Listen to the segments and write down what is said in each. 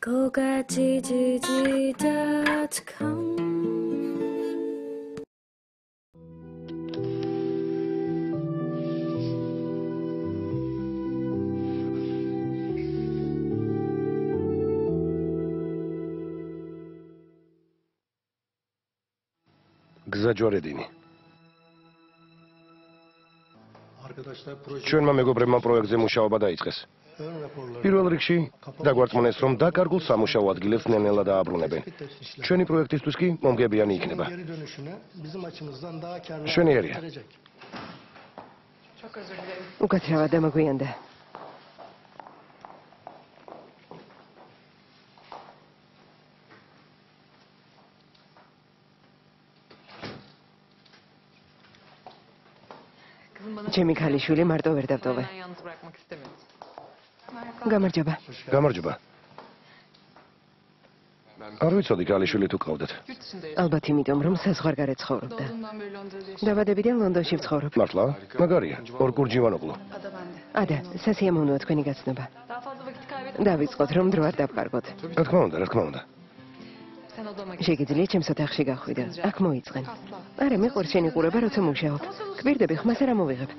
GoGatGG.com გზაჯვარედინი ჩვენმა მეგობრებმა პროექტზე მუშაობა დაიწყეს. პირველ რიგში დაგვარწმუნეს, რომ დაკარგულ სამუშაო ადგილებს ნელ-ნელა დააბრუნებენ. ჩვენი პროექტისთვის კი მომგებიანი იქნება. მშვენიერია. უკაცრავად დამაგვიანდა. ჩემი ქალიშვილი მარტო ვერ დავტოვე. გამარჯობა. გამარჯობა. არ ვიცოდი ქალიშვილი თუ ყავდეთ. ალბათ იმიტომ, რომ საზღვარგარეთ ცხოვრობდა. დაბადებიდან ლონდონში ვცხოვრობ. მართლა? მაგარია. ორკურჯივანოღლუ. ადა, სასიამოვნოა თქვენი გაცნობა. დავიწყოთ, რომ დრო არ დავყარგოთ. რა თქმა უნდა, რა თქმა უნდა. შეგიძლიათ ჩემს ოთახში გახვიდე. აქ მოიწყენ. არა, მეყვარს შენი ყურება, როცა მუშაობ. გვირდები ხმას არ ამოვიღებ.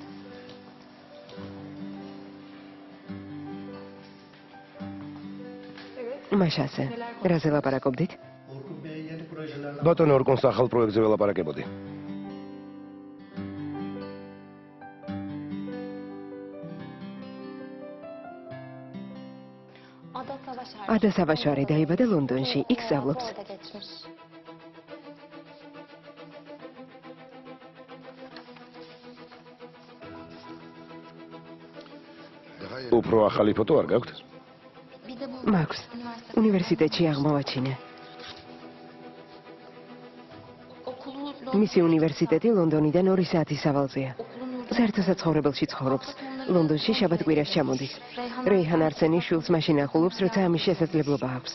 მაშასე, რაზე ლაპარაკობდით? ბატონო ორკონს ახალ პროექტზე ველაპარაკებოდი. ადა სავაშვარი დაიბადა ლონდონში, იქ სწავლობს. უფრო ახალი ფოტო არ გაქვთ? მაქვს. უნივერსიტეტში აღმოვაჩინე. მისი უნივერსიტეტი ლონდონიდან 2 საათის სავალზეა. საერთო საცხოვრებელში ცხოვრობს. ლონდონში შაბათ-კვირას ჩამოდის. რეიჰან არსენი შვილს მაშინ ახულობს, როცა ამის შესაძლებლობა აქვს.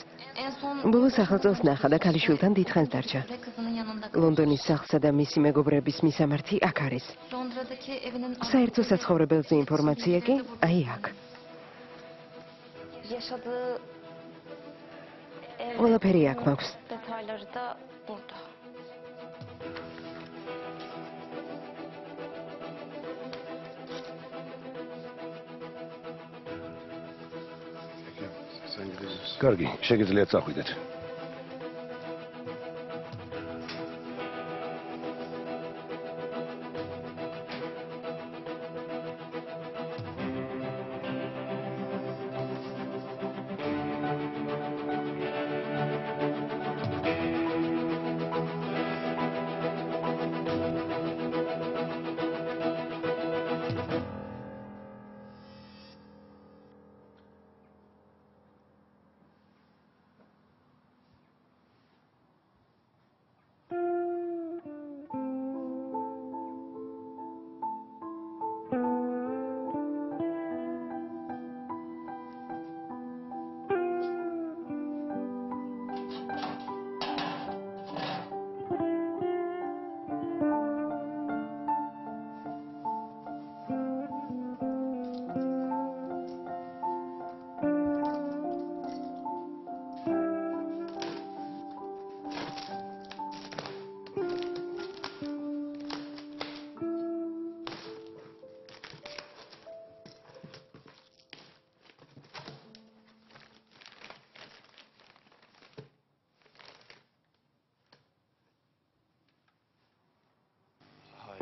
ბოლოს სახელწელს ნახა და ქალიშვილთან დიდხანს დარჩა. ლონდონის სახლსა და მისი მეგობრების მისამართი აქ არის. საერთო საცხოვრებელზე ინფორმაცია კი აი აქ. ყველაფერი აქ მაქვს. კარგი, შეგიძლიათ წახვიდეთ.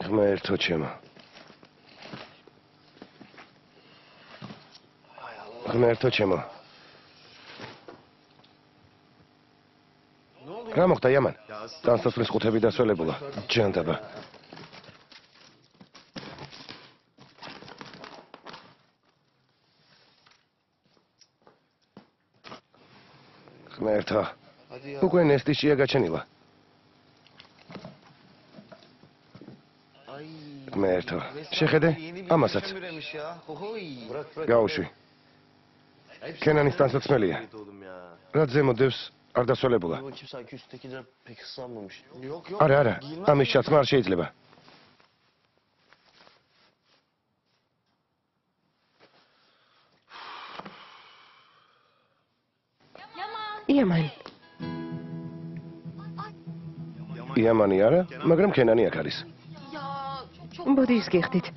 ღმერთო ჩემო. ღმერთო ჩემო. რა მოხდა იამან? განსასვლის ყუთები დასველებულა. ჯანდაბა. ღმერთო. უკვე ნესტიშია გაჩენილა. ღმერთო. შეხედე ამასაც. გაუშვი. კენანის ტანსაცმელია. რა ზემოდევს არ დასველებულა. არა, ამის ჩაცმა არ შეიძლება. იამან. იამანი არა, მაგრამ ქენანი აქ არის. მოდი ის გიხდით.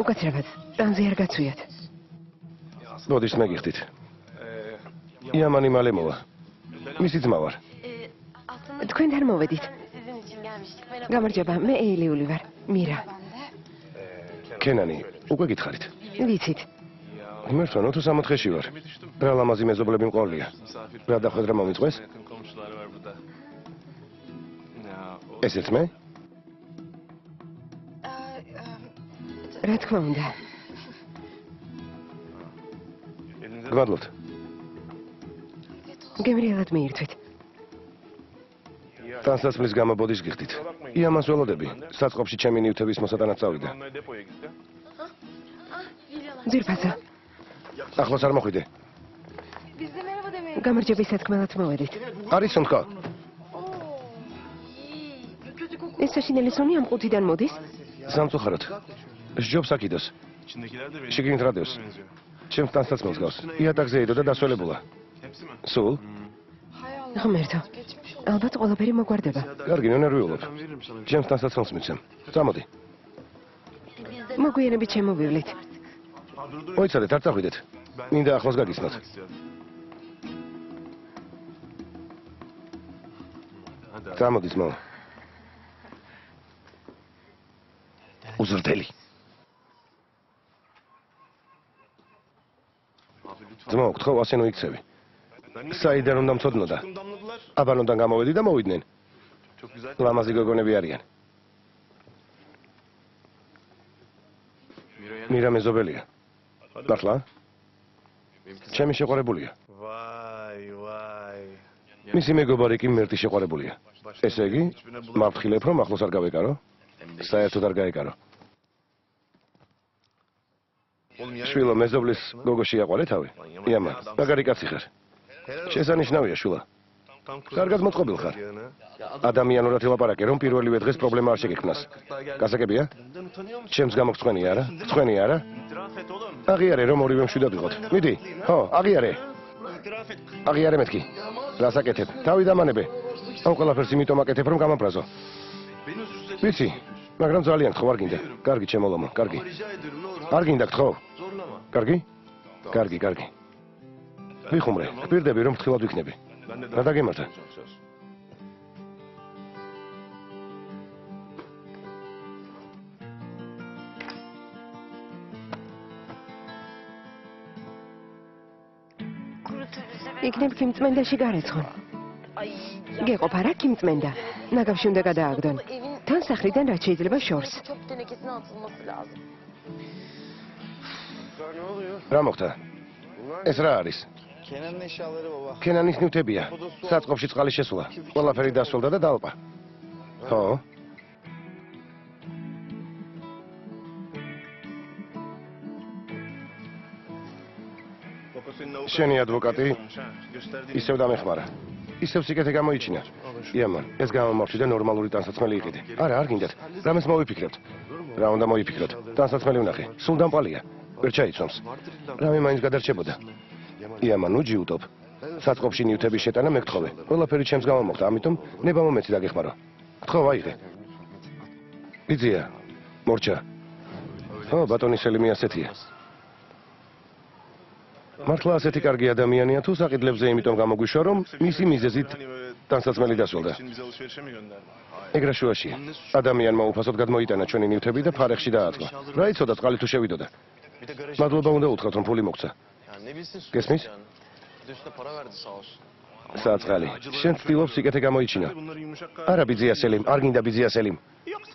უკაცრავად, ტანზე არ გაცვიათ. მოდის მეგიხდით. იამანი მალე მოვა. მისი ძმა ვარ. თქვენთან მოვედით. გამარჯობა, მე ეილიული ვარ. მირა. ქენანი, უკვე გითხარით. ვიცით. იმერთვანო თუ 64-ში ვარ. რა ლამაზი მეზობლები მყოლია. რა დახვედრა მომიწყვეს? ესეც მე? რა თქმა უნდა. გმადლობთ. გემრიელად მიირთვით. ტანსაცმლის გამო ბოდის გიხდით. იამანს ველოდები. საწყობში ჩემი ნივთების მოსატანად წავიდა. ძირფასა. ახლოს არ მოხვიდე. გამარჯვების სათქმელად მოვედით. არის სუნთქო. ეს საშინელი სუნი ამ ყუთიდან მოდის? სამწუხაროდ. სჯობს აქიდოს. შიგნით რადევს. ჩემს ტანსაცმელს გავს. იატაკზე იდო და დასველებულა. სულ? ღმერთო. ალბათ ყველაფერი მოგვარდება. კარგი, ნერვიულობ. ჩემს ტანსაცმელს მიცემ. წამოდი. მოგვიანებით შემოვივლით. მოიცადეთ, არ წახვიდეთ. მინდა ახლოს გაგიცნოთ. წამოდი ძმაო. უზრდელი. ძმაო, გთხოვ, ასე მოიქცევი. საიდან უნდა მცოდნოდა? აბანოდან გამოვედი და მოვიდნენ. ლამაზი გოგონები არიან. მირა მეზობელია. ნახლა? ჩემი შეყვარებულია. მისი მეგობარი კი მერტი შეყვარებულია. ესე იგი, მავთხილებ რომ ახლოს არ გავეკარო? საერთოდ არ გაეკარო. შვილო, მეზობლის გოგო შეაყვარე თავი? იამან, მაგარი კაცი ხარ. შესანიშნავია, შვილო. კარგად მოწყობილ ხარ. ადამიანურად ელაპარაკე, რომ პირველივე დღეს პრობლემა არ შეგექმნას. გასაგებია? ჩემს გამოგწვენი არა? წვენი არა? აღიარე, რომ ორივე მშვიდად ვიყოთ. მიდი. ხო, აღიარე. აღიარე მეთქი. რასაკეთებ? თავი დამანებე. ამ ყველაფერს იმიტომ აკეთებ, რომ გამამფრაზო. ვიცი, მაგრამ ძალიან გთხოვ, არ გინდა. კარგი, ჩემო ლომო, კარგი. არ გინდა გთხოვ. კარგი? კარგი, კარგი. ვიხუმრე, გპირდები, რომ ფრთხილად ვიქნები. რა დაგემართა? იქნებ ქიმწმენდაში გარეცხონ. გეყოფ არა ქიმწმენდა. ნაგავში უნდა გადააგდონ. თან სახლიდან რაც შეიძლება შორს. რა მოხდა? ეს რა არის? ქენანის ნივთებია. საწყობში წყალი შესულა. ყველაფერი დასრულდა და დაალპა. ხო? შენი ადვოკატი ისევ დამეხმარა. ისევ სიკეთე გამოიჩინა. იამან, ეს გამომართვი და ნორმალური ტანსაცმელი იყიდე. არა, არ გინდათ. რამეს მოვიფიქრებთ? რა უნდა მოვიფიქროთ? ტანსაცმელი ვნახე. სულ დამპალია. ვერ ჩაიცვამს. რამე მაინც გადარჩებოდა. იამან, უჯიუტობ. საწყობში ნივთების შეტანა მეკთხოვე. ყველაფერი ჩემს გამომოხდა, ამიტომ ნება მომეცი დაგეხმარო. გთხოვ, აიღე. იცია. მორჩა. ხო, ბატონი სელიმი ასეთია. მართლა ასეთი კარგი ადამიანია თუ საყიდლებზე იმიტომ გამოგვიშვა, რომ მისი მიზეზით ტანსაცმელი დასრულდა. ეგრა შუაშია. ადამიანმა უფასოდ გადმოიტანა ჩვენი ნივთები და ფარეხში დააწყო. რა იცოდა წყალი თუ შევიდოდა? მადლობა უნდა უთხრათ, რომ ფული მოგცა. გესმის? საწყალი. შენ ცდილობს სიკეთე გამოიჩინო. არა ბიძია სელიმ, არ გინდა ბიძია სელიმ.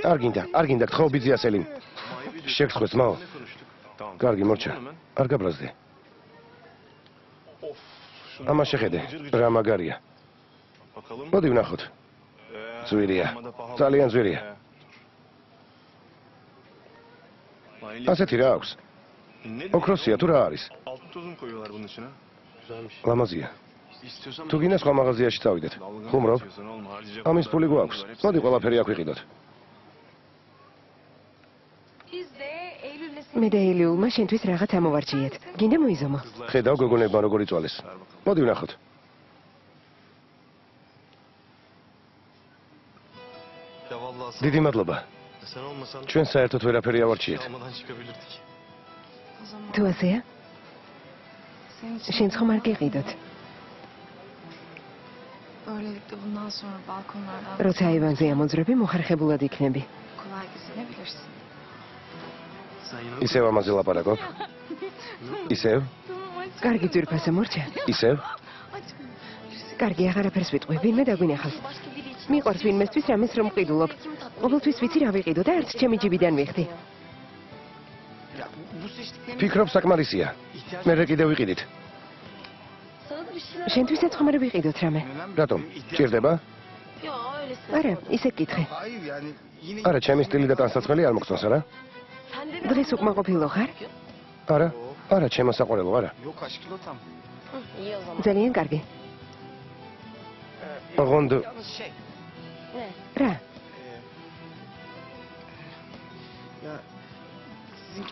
არ გინდა, გთხოვ ბიძია სელიმ. შეგსხვეს, მაო. კარგი, მორჩა. არ გაბრაზდე. ამა შეხედე, რა მაგარია. მოდი ვნახოთ. ძვირია. ძალიან ძვირია. ასეთი რა აქვს? ოქროსია თუ რა არის? ლამაზია. თუ გინდა სხვა მაღაზიაში წავიდეთ. ხუმრობ? ამის ფული გვაქვს. მოდი ყველაფერი აქ ვიყიდოთ. მე და ელიულმა შენთვის რაღაც ამოვარჯიეთ. გინდა მოიზომო? ხედავ გოგონებმა როგორ იწვალეს. მოდი ვნახოთ. დიდი მადლობა. ჩვენ საერთოდ ვერაფერი ავარჩიეთ. თუ ასეა? შენც ხომ არ გიყიდოთ? Böylelikle bundan sonra balkonlardan როცა აივანზე ამოძრები, მოხერხებულად იქნები. kolay gezinebilirsin. ისევ ამაზე ლაპარაკობ? ისევ? კარგი ძვირფასო მორჩა. ისევ? კარგი, აღარაფერს ვიტყვი, ვინმე დაგვინახავს. მიყვარს ვინმესთვის რამეს რომ მყიდულობ. ყოველთვის ვიცი რა ვიყიდო და არც ჩემი ჯიბიდან ვიხდი. ფიქრობ საკმარისია. მე კიდევ ვიყიდით. შენთვისაც ხომ არ ვიყიდოთ რამე? რატომ? ჭირდება? არა, ისე გკითხე. არა, ჩემი სტილი და ტანსაცმელი არ მოგწონს, არა? დღეს უკმაყოფილო ხარ? არა, არა, ჩემო საყვარელო, არა. ძალიან კარგი. ოღონდ რა?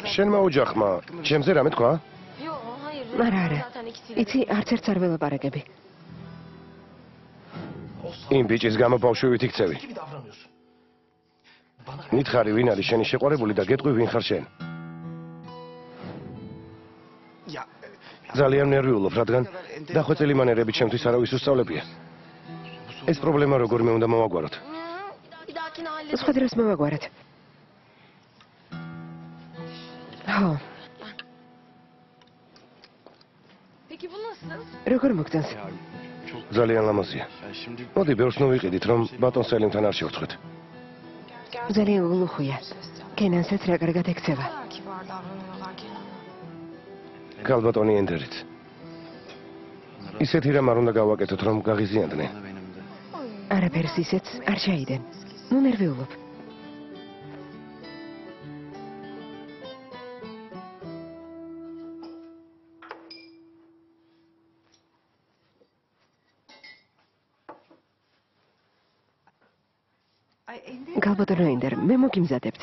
შენმა ოჯახმა ჩემზე რამე თქვა? არა. იცი, არც ერთს არ ველაპარაკები. იმ ბიჭის გამო ბავშვივით იქცევი. მითხარი ვინ არის შენი შეყვარებული და გეტყვი ვინ ხარ შენ. ძალიან ნერვიულობ, რადგან დახვეწილი მანერები ჩემთვის არავის უსწავლებია. ეს პრობლემა როგორმე უნდა მოვაგვაროთ. სხვა დროს მოვაგვაროთ. ხო. Peki bu nasıl? როგორ მოგწონს? ძალიან ლამაზია. მოდი ბევრს ნოვიყიდით, რომ ბატონ სელიმთან არ შევწყვეთ. ძალიან ულუხია. კენანსაც რა კარგად ექცევა. Kibar davranıyorlar Kenan'a. გალბატონი ენდერიც. ისეთი რამ არ უნდა გავაკეთოთ, რომ გაღიზიანდნენ. არაფერს ისეც არ შეიდენ. ნუ ნერვიულობ. გალბატონო ენდერ, მე მოგიმზადებთ.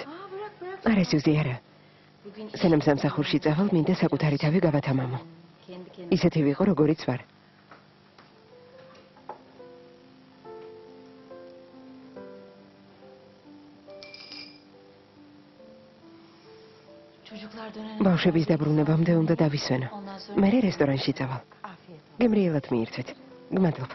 არა სიუზი, არა. სანამ სამსახურში წავალ, მინდა საკუთარი თავი გავათამამო. ისეთი ვიყო, როგორიც ვარ. ბავშვების დაბრუნებამდე უნდა დავისვენო. მერე რესტორანში წავალ. გემრიელად მიირთვეთ. გმადლობ.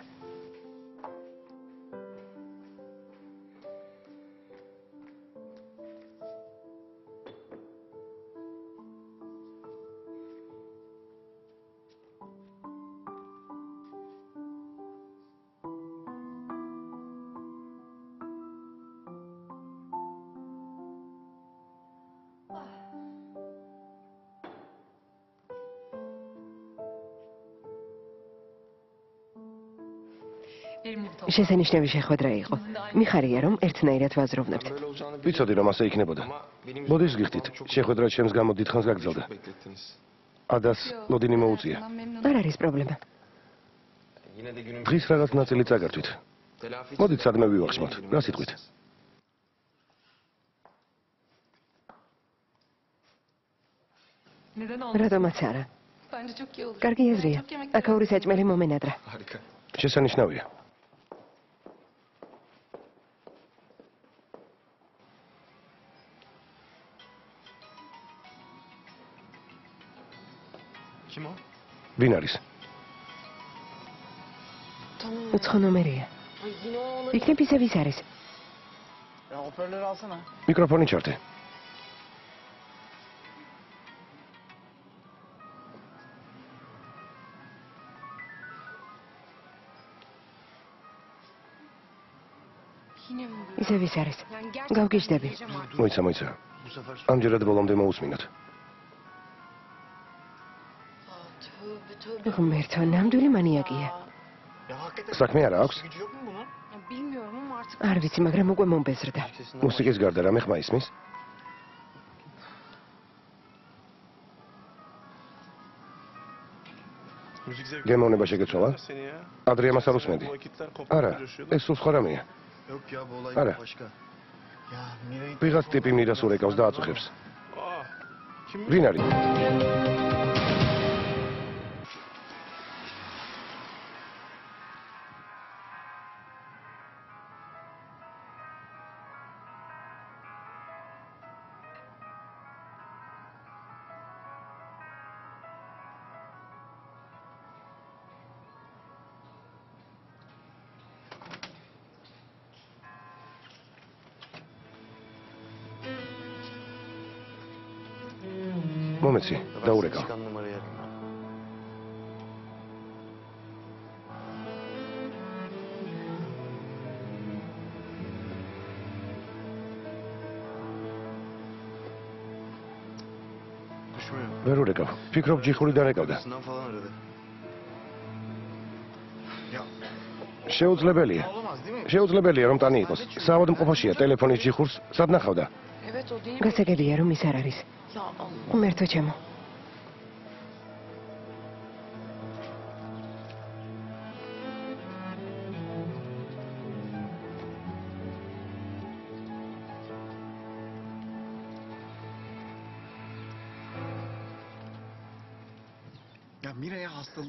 შესანიშნავი შეხვედრა იყო. მიხარია რომ ერთნაირად ვაზროვნებთ. ვიცოდი რომ ასე იქნებოდა. ბოდის გიხდით, შეხვედრა ჩემს გამო დიდხანს გაგრძელდა. ადას ლოდინი მოუწია. არ არის პრობლემა. დღის რაღაც ნაწილი წაგართვით. მოდით სადმე ვივახშმოთ. რა სიტყვით? რატომაც არა. კარგი აზრია. აკაური საჭმელი მომენადრა. შესანიშნავია. ვინ არის? უცხო ნომერია. იქნებ ისევ ის არის. მიკროფონი ჩართე. ისევ ის არის. გავგიჟდები. მოიცა. ამჯერად ბოლომდე მოусმინოთ. ღმერთო, ნამდვილი მანიაკია. საქმე არა აქვს? Bilmiyorum ama artık არ ვიცი, მაგრამ უკვე მომბეზრდა. მუსიკის გარდა რამე ხმა ისმის? გემოვნება შეგეცვალა? ადრე ამას არ უსმენდი. არა, ეს სულ სხვა რამეა. არა. ვიღაც ტიპი მირას ურეკავს და აწუხებს. ვინ არის? მომეცი, დაურეკავ. ვერ ურეკავ. ფიქრობ ჯიხური დარეკავდა. შეუძლებელია რომ ტანი იყოს. საავადმყოფოშია ტელეფონის ჯიხურს სად ნახავდა? გასაგებია რომ ის არ არის. ღმერთო ჩემო.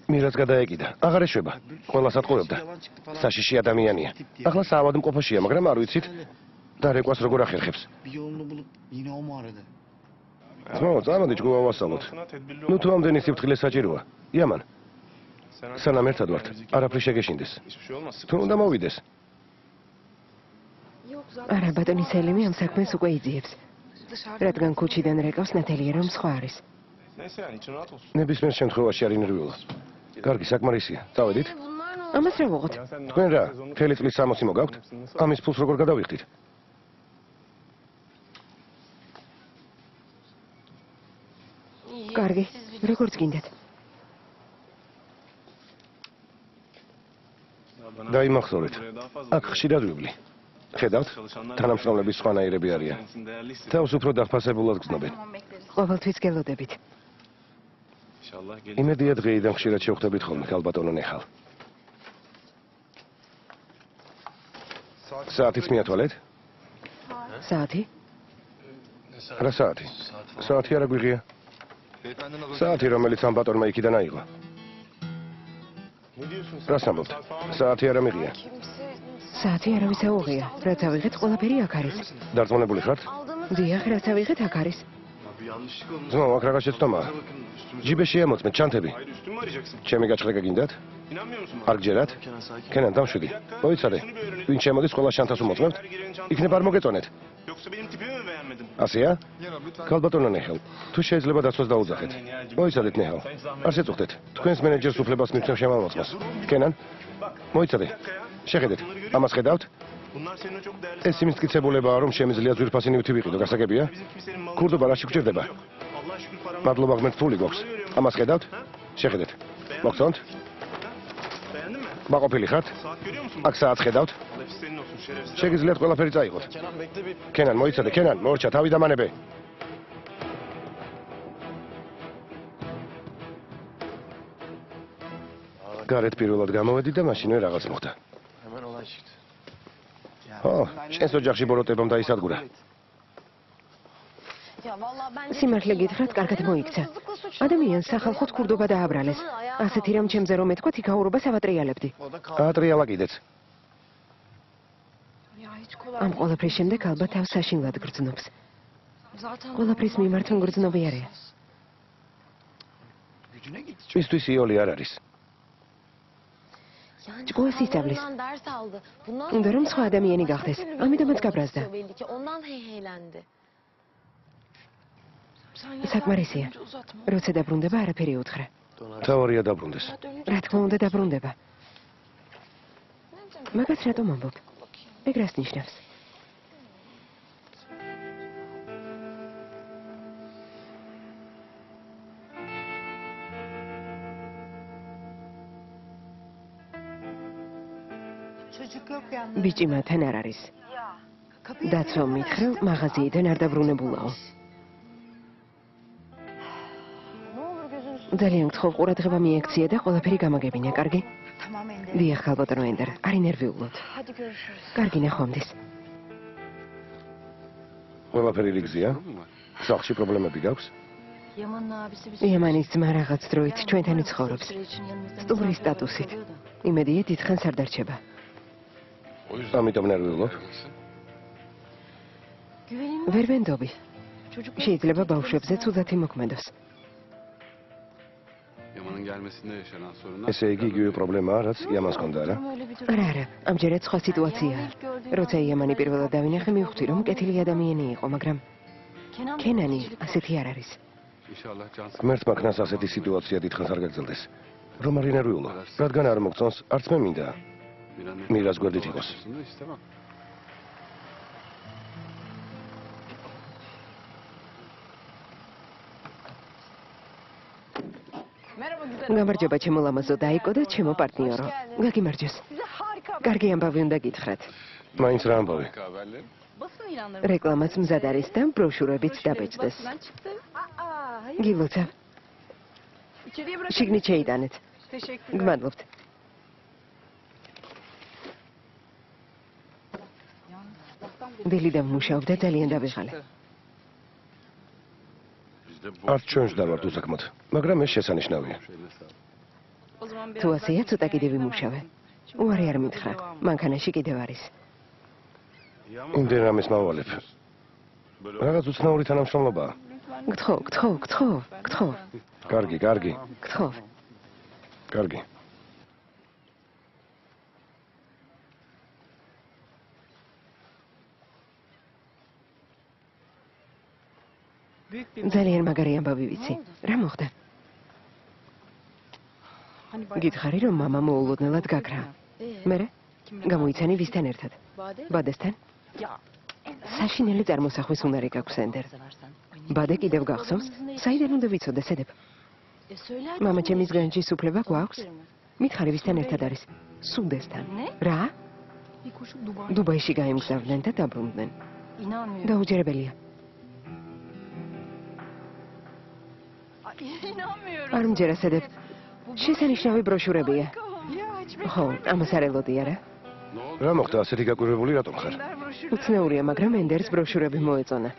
მირაც გადაეკიდა. აღარ ეშვება. ყველას ატყუებდა. საშიში ადამიანია. ახლა საავადმყოფოშია, მაგრამ არ ვიცით დარეკვას როგორ ახერხებს. ძმაო, წამოდი ჯგუფ ავასწავლოთ. ნუ თუ ამდენი სიფრთხილე საჭიროა. იამან. სანამ ერთად ვართ, არაფერი შეგეშინდეს. თუ უნდა მოვიდეს. არა, ბატონი სელიმი ამ საქმეს უკვე იძიებს. რადგან ქუჩიდან რეკავს ნათელია რომ სხვა არის. ნებისმიერ შემთხვევაში არ ინერვიულა. კარგი, საკმარისია. წავედით? ამას რა ვუღოთ? თქვენ რა, მთელი წლის 60 მოგაქვთ? ამის ფულს როგორ გადავიხდით? კარგი, როგორც გინდათ. დაიმახსოვრეთ. აქ ხშირად ვიბლი. ხედავთ? თანამშრომლების სხვანაირები არიან. თავს უფრო დაფასებულად გრძნობენ. ყოველთვის გელოდებით. იმედია დღეიდან ხშირად შევხვდებით ხოლმე, ქალბატონო ნეხალ. საათიც მიათვალეთ? საათი? რა საათი? საათი არა გვიღია. საათი, რომელიც ამ ბატონმა იქიდან აიღო. რას ამბობთ? საათი არა მიღია. საათი არავის აუღია. რაც ავიღეთ, ყველაფერი აქ არის. დარწმუნებული ხართ? დიახ, რაც ავიღეთ, აქ არის. ძმაო, აქ რაღაც შეცდომაა. ჯიბეში ემოწმეთ ჩანთები. ჩემი გაჭრება გინდათ? არ გჯერათ? კენან, დამშვიდი. მოიცადე. ვინ შემოდის, ყველა შანთას უმოწმებთ? იქნებ არ მოგეწონეთ. ასეა? ქალბატონო ნეხელ, თუ შეიძლება დაცვას დაუძახეთ. მოიცადეთ ნეხელ. არ შეწუხდეთ. თქვენს მენეჯერს უფლებას მივცემ შემამოწმოს. კენან, მოიცადე. შეხედეთ. ამას ხედავთ? ეს იმის მტკიცებულებაა, რომ შემიძლია ძვირფასი ნივთი ვიყიდო, გასაგებია? ქურდობა რაში გჭირდება? მადლობა, ღმერთ ფული გვაქვს. ამას ხედავთ? შეხედეთ. მოგწონთ? მაყოფილი ხართ? აქ საათს ხედავთ? შეგიძლიათ ყველაფერი წაიღოთ. კენან, მოიცადე, კენან, მორჩა, თავი დამანებე. გარეთ პირველად გამოვედი და მაშინვე რაღაც მოხდა. შენს ოჯახში ბოროტებამ დაისადგურა. სიმართლე გითხრათ, კარგად მოიქცა. ადამიანს სახალხოდ ქურდობა დააბრალეს. ასეთი რამ ჩემზე რომ ეთქვათ, იქაურობა ავატრიალებდი. აატრიალა კიდეც. ამ ყველაფრის შემდეგ ალბათ თავს საშინლად გრძნობს. ყველაფრის მიმართ მგრძნობიარეა. ისთვის იოლი არ არის. ჭკუას ისწავლის. უნდა რომ სხვა ადამიანი გახდეს. ამიტომაც გაბრაზდა. საკმარისია. როცა დაბრუნდება, არაფერი უთხრა. თავარია დაბრუნდეს. რა თქმა უნდა დაბრუნდება. მაგას რატომ ამბობ? ეგ რას ნიშნავს? ბიჭი მათთან არ არის. დაცვა მითხრა, მაღაზიიდან არ დაბრუნებულაო. ძალიან გთხოვ, ყურადღება მიექცია და ყველაფერი გამაგებინა, კარგი? დიახ, ქალბატონო ენდერ, არ ინერვიულოთ. კარგი, ნახვამდის. ყველაფერი რიგზია? სახლში პრობლემები გაქვს? იამანის ძმა რაღაც დროით ჩვენთან იცხოვრობს. სტუმრის სტატუსით. იმედია დიდხანს არ დარჩება. ამიტომ ნერვიულობ? ვერ ვენდობი. შეიძლება ბავშვებზე ცუდად იმოქმედოს. ესე იგი იგივე პრობლემაა, რაც იამანს ჰქონდა, რა? არა, ამჯერად სხვა სიტუაციაა. როცა იამანი პირველად დავინახე, მივხვდი, რომ კეთილი ადამიანი იყო, მაგრამ კენანი ასეთი არ არის. ღმერთმა ქნას ასეთი სიტუაცია დიდხანს არ გაგრძელდეს. რომ არ ინერვიულო, რადგან არ მოგწონს, არც მე მინდა. მირას გვერდით იყოს. გამარჯობა ჩემო ლამაზო დაიკო და ჩემო პარტნიორო. გაგიმარჯოს. კარგი ამბავი უნდა გითხრათ. მაინც რა ამბავი? რეკლამაც მზად არის და ბროშურებიც დაბეჭდეს. გილოცავ. შიგნით შეიტანეთ. გმადლობთ. დილიდან მუშაობდა ძალიან დავიღალე. არც ჩვენს დავართ უსაქმოდ, მაგრამ ეს შესანიშნავია. თუ ასეა, ცოტა კიდევ ვიმუშავე. უარი არ მითხრა, მანქანაში კიდევ არის. იმდენ რამეს მავალებ. რაღაც უცნაური თანამშრომლობაა. გთხოვ. კარგი. გთხოვ. კარგი. ძალიან მაგარი ამბავი ვიცი. რა მოხდა? გითხარი რომ მამა მოულოდნელად გაქრა. მერე? გამოიცანი ვისთან ერთად? ბადესთან? საშინელი წარმოსახვის უნარი გაქვს ენდერ. ბადე კიდევ გახსოვს? საიდან უნდა ვიცოდე, სედებ? მამა ჩემის განჯის უფლება გვაქვს? მითხარი ვისთან ერთად არის? სუდესთან. რა? დუბაიში გაემგზავრნენ და დაბრუნდნენ. დაუჯერებელია. არ მჯერა, სედებ. შესანიშნავი ბროშურებია. ხო, ამას არ ელოდი არა? რა მოხდა, ასეთი გაკვირვებული რატომ ხარ? უცნაურია, მაგრამ ენდერს ბროშურები მოეწონა.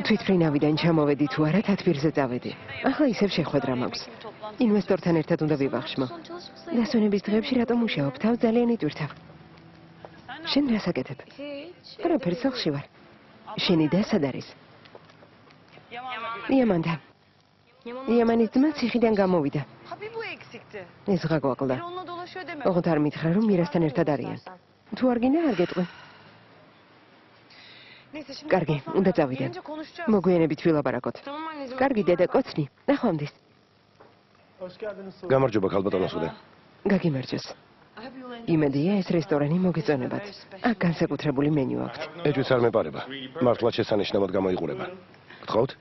თვითფრინავიდან ჩამოვედი თუ არა, თათბირზე წავედი. ახლა ისევ შეხვედრა მაქვს. ინვესტორთან ერთად უნდა ვივახშმო. დასვენების დღეებში რატომ მუშაობ? თავ ძალიან იტვირთავ. შენ რას აკეთებ? არაფერს, სახლში ვარ. შენი და სად არის? იამანთან. იამანის ძმა ციხიდან გამოვიდა. ეს რა გვაკლდა? ოღონდ არ მითხრა რომ მირასთან ერთად არიან. თუ არ გინდა არ გეტყვი. კარგი, უნდა წავიდე. მოგვიანებით ვილაპარაკოთ. კარგი დედა კოცნი, ნახვამდის. გამარჯობა ქალბატონო სუდე. გაგიმარჯოს. იმედია ეს რესტორანი მოგეწონებათ. აქ განსაკუთრებული მენიუ აქვთ. ეჭვიც არ მეპარება. მართლაც შესანიშნავად გამოიყურება. გთხოვთ?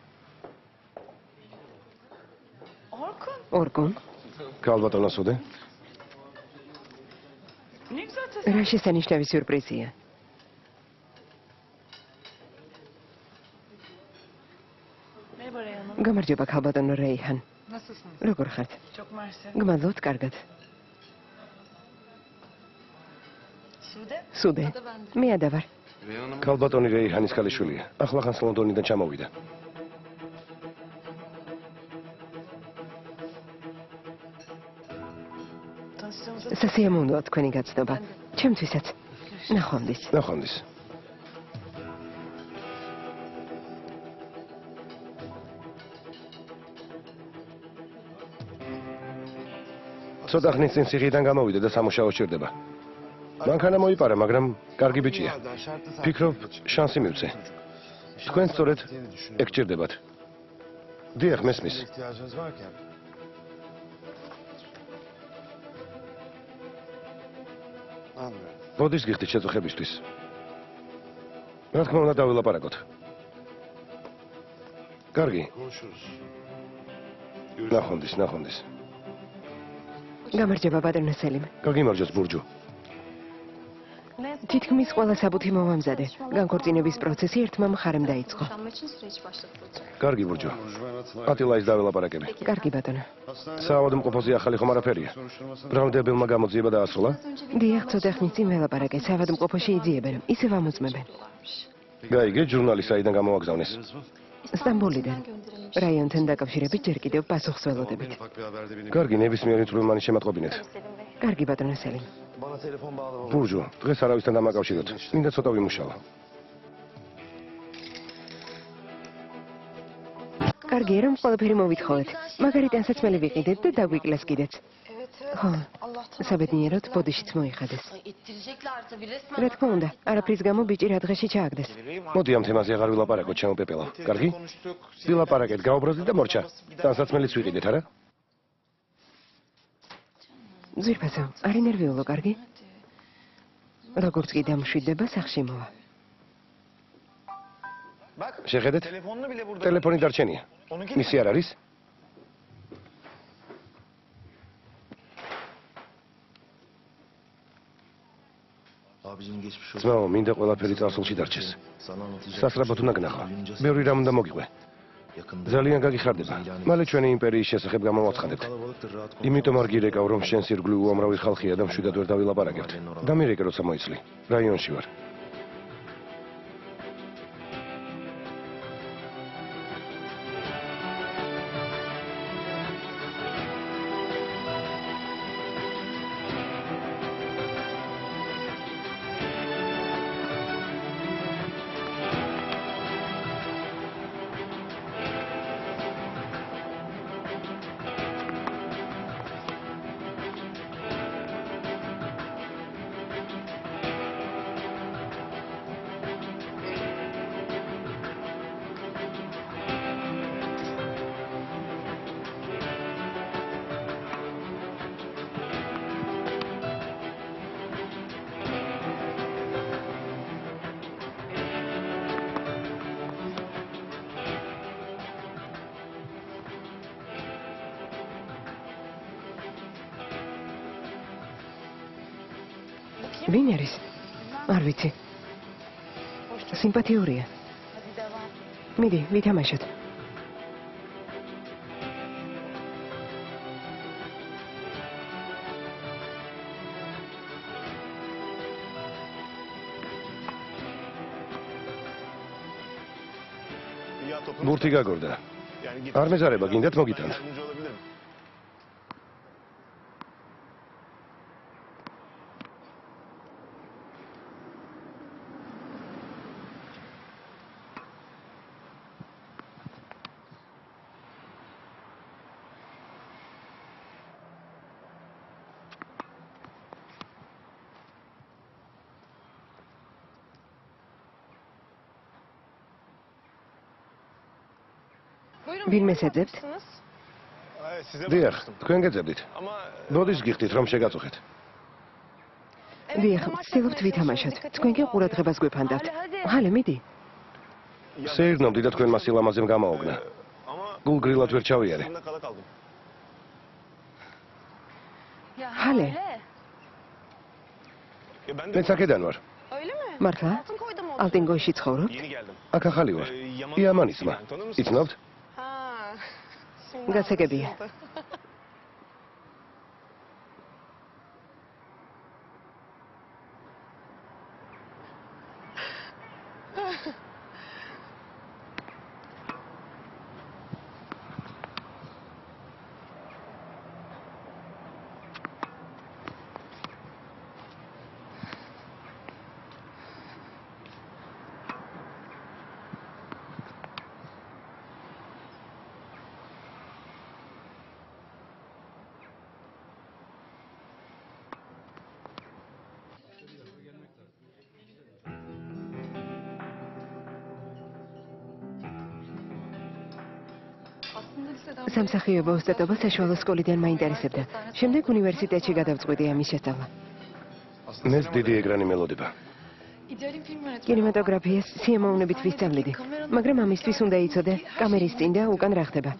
ორკონ, ქალბატონო სუდე. რა შესანიშნავი სიურპრიზია. გამარჯობა ქალბატონო რეიჰან. როგორ ხართ? გმადლობთ, კარგად. სუდე. მე ადა ვარ. ქალბატონი რეიჰანის ქალიშვილია. ახლახანს ლონდონიდან ჩამოვიდა. სასიამოვნოა თქვენი გაცნობა. ჩემთვისაც. ნახვამდის. ნახვამდის. ცოტა ხნის წინ სიღიდან გამოვიდა და სამუშაო სჭირდება. მანქანა მოიპარა, მაგრამ კარგი ბიჭია. ფიქრობ, შანსი მივცე. თქვენ სწორედ ეგ გჭირდებათ. დიახ, მესმის. მოდის გიხდით შეწუხებისთვის. რა თქმა უნდა დავილაპარაკოთ. კარგი. ნახვამდის. გამარჯობა ბატონო სელიმ. გაგიმარჯოს ბურჯუ. თითქმის ყველა საბუთი მომამზადე. განქორწინების პროცესი ერთმა მხარემ დაიწყო. კარგი ბურჯუ. ატილაის დავილაპარაკები. კარგი ბატონო. საავადმყოფოზე ახალი ხომ არაფერია. ბრალდებელმა გამოძიება დაასრულა? დიახ, ცოტა ხნის წინ ველაპარაკე, საავადმყოფოში იძიებენ, ისევ ამოწმებენ. გაიგე, ჟურნალი საიდან გამოაგზავნეს? სტამბოლიდან. რაიონთან დაკავშირებით ჯერ კიდევ პასუხს ველოდებით. კარგი, ნებისმიერი წვრილმანი შემატყობინეთ. კარგი ბატონო სელიმ. ბურჯუ, დღეს არავისთან დამაკავშიროთ. მინდა ცოტა ვიმუშაო. კარგია რომ ყველაფერი მოვითხოვეთ. მაგარი ტანსაცმელი ვიყიდეთ და დაგვიკლას კიდეც. ხო, საბედნიეროდ ბოდიშიც მოიხადეს. რა თქმა უნდა, არაფრის გამო ბიჭი რა დღეში ჩააგდეს. მოდი ამ თემაზე აღარ ვილაპარაკოთ, ჩემო პეპელო. კარგი? ვილაპარაკეთ, გაუბრალდით და მორჩა. ტანსაცმელიც ვიყიდეთ, არა? ძვირფასო, არ ინერვიულო, კარგი? როგორც კი დამშვიდდება, სახში მოვა. შეხედეთ? ტელეფონი დარჩენია. მისი არ არის? ძმაო, მინდა ყველაფერი წარსულში დარჩეს. სასწრაფოდ უნდა გნახო. ბევრი რამ უნდა მოგიყვე. ძალიან გაგიხარდება. მალე ჩვენი იმპერიის შესახებ გამოვაცხადებთ. იმიტომ არ გირეკავ, რომ შენს ირგვლივ უამრავი ხალხია და მშვიდად ვერ დავილაპარაკებთ. დამირეკე, როცა მოიცლი. რაიონში ვარ. ვინ არის? არ ვიცი. სიმპათიურია. მიდი, ვითამაშოთ. ბურთი გაგორდა. არ მეზარება, გინდათ მოგიტანთ. ვინმე შეძებთ? დიახ, თქვენ გეძებდით. ბოდის გიხდით, რომ შეგაწუხეთ. დიახ, ვცდილობთ ვითამაშოთ. თქვენ კი ყურადღებას გვეფანდავთ. ჰალე, მიდი. სეირნობდი და თქვენმა სილამაზემ გამაოგნა. გულგრილად ვერ ჩავიარე. ჰალე. მე საკედან ვარ. მართლა? ალტინგოში ცხოვრობთ? აქ ახალი ვარ. იამანის მა. იცნობთ? გასაგებია. სამსახიობო ოსტატობა საშუალო სკოლიდან მაინტერესებდა. შემდეგ უნივერსიტეტში გადავწყვიტე ამის შესწავლა. მეს დიდი ეკრანი მელოდება. კინემატოგრაფიას სიამოვნებით ვისწავლიდი, მაგრამ ამისთვის უნდა იცოდე კამერის წინ და უკან რა ხდება.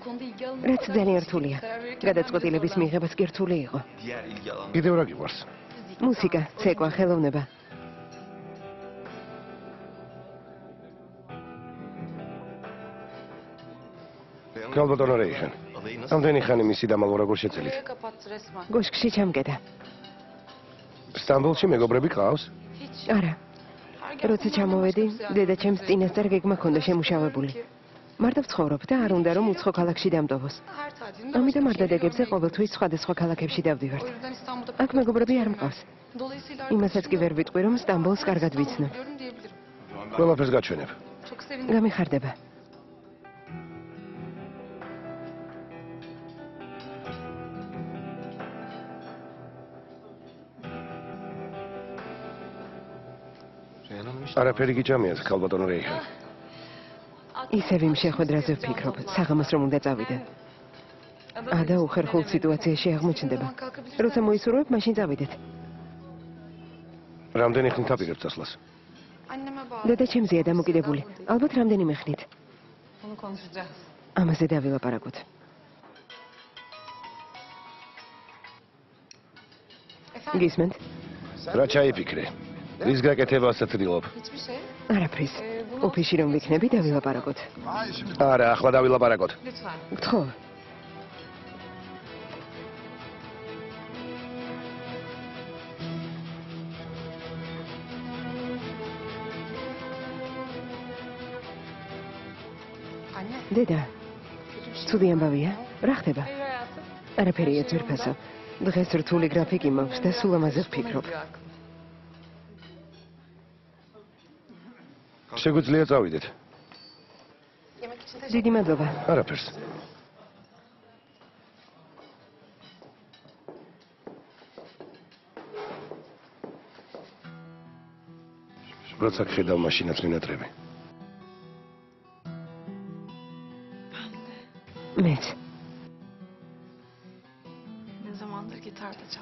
რაც ძალიან რთულია. გადაწყვეტილების მიღებაც კი რთული იყო. კიდევ რა გიყვარს? მუსიკა, ცეკვა, ხელოვნება. კალბატონო რეიხან. ამდენი ხანი მისი დამალვა როგორ შეცელით? გოშკში ჩამკეტა. სტამბოლში მეგობრები ყავს? არა. როცა ჩამოვედი, დედაჩემს წინასწარ გეგმა ჰქონდა შემუშავებული. მარტო ვცხოვრობ და არ უნდა რომ უცხო ქალაქში დამტოვოს. ამიტომ არ დადეგებზე ყოველთვის სხვადასხვა ქალაქებში დავდივართ. აქ მეგობრები არ მყავს. იმასაც კი ვერ ვიტყვი რომ სტამბოლს კარგად ვიცნობ. ყველაფერს გაჩვენებ. გამიხარდება. არაფერი გიჭამიათ, ქალბატონო რეიჰანი. ისევ იმ შეხვედრაზე ვფიქრობ, საღამოს რომ უნდა წავიდე. ადა უხერხულ სიტუაციაში აღმოჩნდება. როცა მოისურვებ, მაშინ წავიდეთ. რამდენი ხნით აპირებთ წასვლას? დედა ჩემზეა დამოკიდებული. ალბათ რამდენიმე ხნით. ამაზე დავილაპარაკოთ. გისმენთ? რა ჩაიფიქრე? რის გაკეთებასაც ცდილობ? არაფრის. ოფისში რომ ვიქნები, დავილაპარაკოთ. არა, ახლა დავილაპარაკოთ. გთხოვ. დედა, ცუდი ამბავია? რა ხდება? არაფერია ძვირფასო. დღეს რთული გრაფიკი მაქვს და სულ ამაზე ვფიქრობ. შეგვიძლია წავიდეთ. დიდი მადლობა. არაფერს. როცა ხედავ მაშინაც მინატრები. მეც.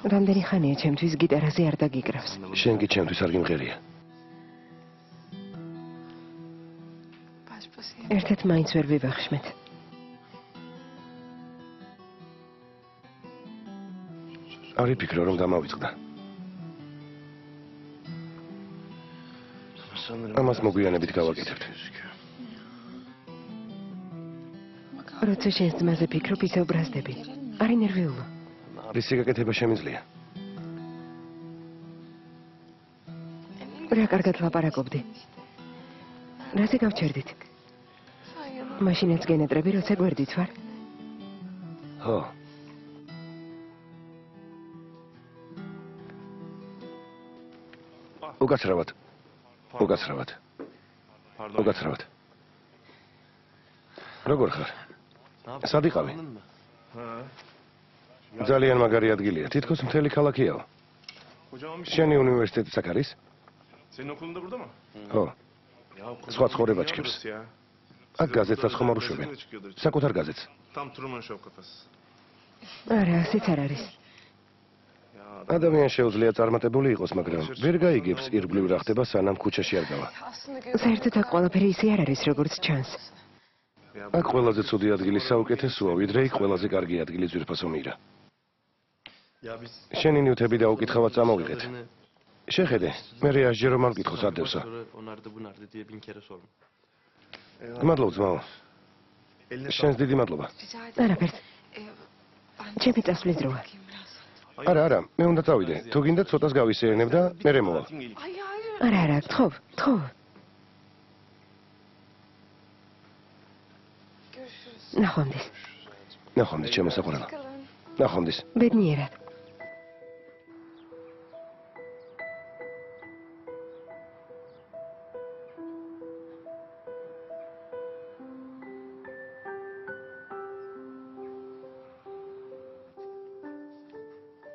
რამდენი ხანია ჩემთვის გიტარაზე არ დაგიკრავს. შენ კი ჩემთვის არ გიმღერია. ერთად მაინც ვერ ვივახშმეთ. არ ვიფიქრო რომ დამავიწყდა. ამას მოგვიანებით გავაკეთებთ. როცა შენს ძმაზე ფიქრობ, ისევ ბრაზდები. არ ინერვიულო. რისი გაკეთება შემიძლია? რა კარგად ლაპარაკობდი. რაზე გავჩერდით? მაშინაც გენეტრები, როცა გვერდით ვარ. ხო. უკაცრავად. უკაცრავად. უკაცრავად. როგორ ხარ? სად იყავი? ძალიან მაგარი ადგილია. თითქოს მთელი ქალაქიაო. შენი უნივერსიტეტიც აქ არის? ხო. სხვა ცხოვრება ჩქებს. აქ გაზეთსაც ხომ არ უშვებენ? საკუთარ გაზეთს. არა, ასეც არ არის. ადამიანი შეუძლია წარმატებული იყოს, მაგრამ ვერ გაიგებს ირგვლივ რა ხდება, სანამ ქუჩაში არ გავა. საერთოდ აქ ყველაფერი ისე არ არის, როგორც ჩანს. აქ ყველაზე ცუდი ადგილი საუკეთესოა, ვიდრე იქ ყველაზე კარგი ადგილი ძვირფასო მირა. შენი ნიუთები დაუკითხავად წამოვიღეთ. შეხედე, მე რეასჯერო მან მკითხოს ადევსა. მადლობ ძმაო. შენს დიდი მადლობა. არაფერს. ჩემი წასვლის დროა. არა, მე უნდა წავიდე. თუ გინდა ცოტას გავისეირნებ და მერე მოვალ. არა, გთხოვ, გთხოვ. ნახვამდის. ნახვამდის, ჩემო საყვარელო. ნახვამდის. ბედნიერად.